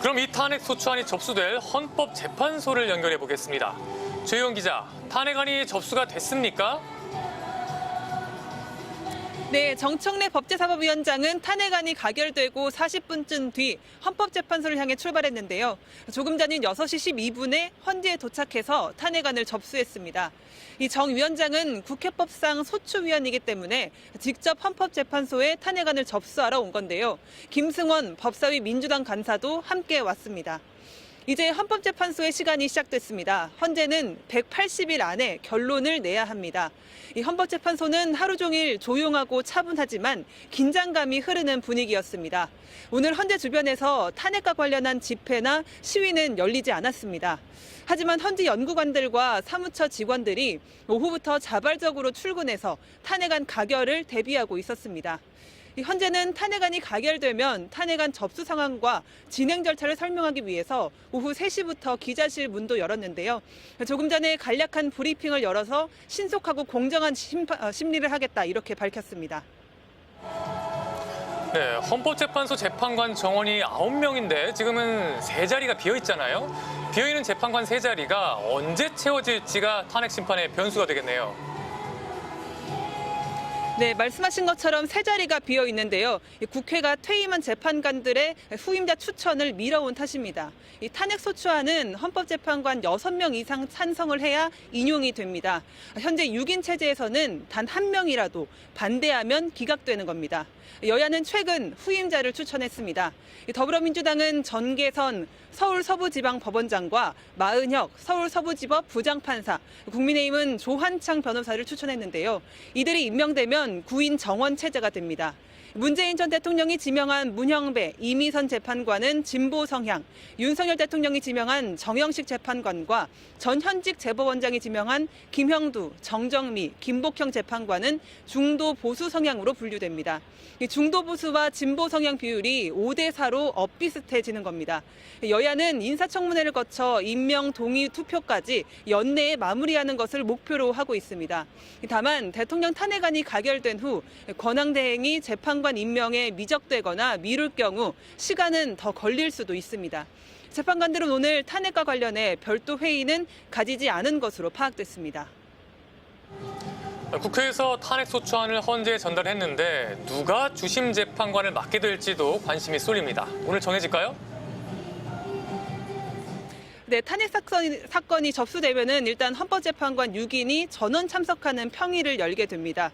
그럼 이 탄핵 소추안이 접수될 헌법재판소를 연결해 보겠습니다. 최희원 기자, 탄핵안이 접수가 됐습니까? 네, 정청래 법제사법위원장은 탄핵안이 가결되고 40분쯤 뒤 헌법재판소를 향해 출발했는데요. 조금 전인 6시 12분에 헌재에 도착해서 탄핵안을 접수했습니다. 이 정 위원장은 국회법상 소추위원이기 때문에 직접 헌법재판소에 탄핵안을 접수하러 온 건데요. 김승원 법사위 민주당 간사도 함께 왔습니다. 이제 헌법재판소의 시간이 시작됐습니다. 헌재는 180일 안에 결론을 내야 합니다. 이 헌법재판소는 하루 종일 조용하고 차분하지만 긴장감이 흐르는 분위기였습니다. 오늘 헌재 주변에서 탄핵과 관련한 집회나 시위는 열리지 않았습니다. 하지만 헌재 연구관들과 사무처 직원들이 오후부터 자발적으로 출근해서 탄핵안 가결을 대비하고 있었습니다. 헌재는 탄핵안이 가결되면 탄핵안 접수 상황과 진행 절차를 설명하기 위해서 오후 3시부터 기자실 문도 열었는데요. 조금 전에 간략한 브리핑을 열어서 신속하고 공정한 심리를 하겠다 이렇게 밝혔습니다. 네, 헌법재판소 재판관 정원이 9명인데 지금은 3자리가 비어 있잖아요. 비어 있는 재판관 3자리가 언제 채워질지가 탄핵 심판의 변수가 되겠네요. 네, 말씀하신 것처럼 3자리가 비어 있는데요. 국회가 퇴임한 재판관들의 후임자 추천을 미뤄온 탓입니다. 이 탄핵소추안은 헌법재판관 6명 이상 찬성을 해야 인용이 됩니다. 현재 6인 체제에서는 단 1명이라도 반대하면 기각되는 겁니다. 여야는 최근 후임자를 추천했습니다. 더불어민주당은 전계선 서울서부지방법원장과 마은혁 서울서부지법 부장판사, 국민의힘은 조한창 변호사를 추천했는데요. 이들이 임명되면 구인 정원 체제가 됩니다. 문재인 전 대통령이 지명한 문형배, 이미선 재판관은 진보 성향, 윤석열 대통령이 지명한 정영식 재판관과 전 현직 재법원장이 지명한 김형두, 정정미, 김복형 재판관은 중도 보수 성향으로 분류됩니다. 중도 보수와 진보 성향 비율이 5대4로 엇비슷해지는 겁니다. 여야는 인사청문회를 거쳐 임명 동의 투표까지 연내에 마무리하는 것을 목표로 하고 있습니다. 다만 대통령 탄핵안이 가결된 후 권한대행이 재판관 임명에 미적되거나 미룰 경우 시간은 더 걸릴 수도 있습니다. 재판관들은 오늘 탄핵과 관련해 별도 회의는 가지지 않은 것으로 파악됐습니다. 국회에서 탄핵소추안을 헌재에 전달했는데 누가 주심 재판관을 맡게 될지도 관심이 쏠립니다. 오늘 정해질까요? 네, 탄핵 사건이 접수되면은 일단 헌법재판관 6인이 전원 참석하는 평의를 열게 됩니다.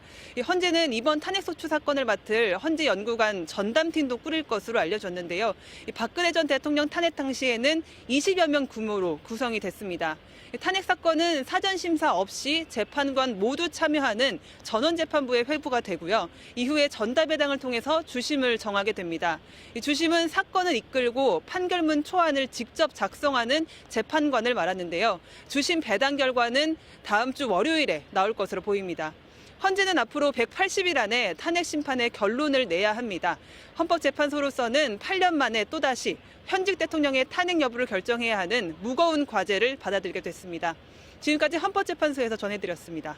헌재는 이번 탄핵소추 사건을 맡을 헌재 연구관 전담팀도 꾸릴 것으로 알려졌는데요. 박근혜 전 대통령 탄핵 당시에는 20여 명 규모로 구성이 됐습니다. 탄핵 사건은 사전 심사 없이 재판관 모두 참여하는 전원재판부에 회부가 되고요. 이후에 전담회당을 통해서 주심을 정하게 됩니다. 이 주심은 사건을 이끌고 판결문 초안을 직접 작성하는 재판관을 말하는데요. 주심 배당 결과는 다음 주 월요일에 나올 것으로 보입니다. 헌재는 앞으로 180일 안에 탄핵 심판의 결론을 내야 합니다. 헌법재판소로서는 8년 만에 또다시 현직 대통령의 탄핵 여부를 결정해야 하는 무거운 과제를 받아들이게 됐습니다. 지금까지 헌법재판소에서 전해드렸습니다.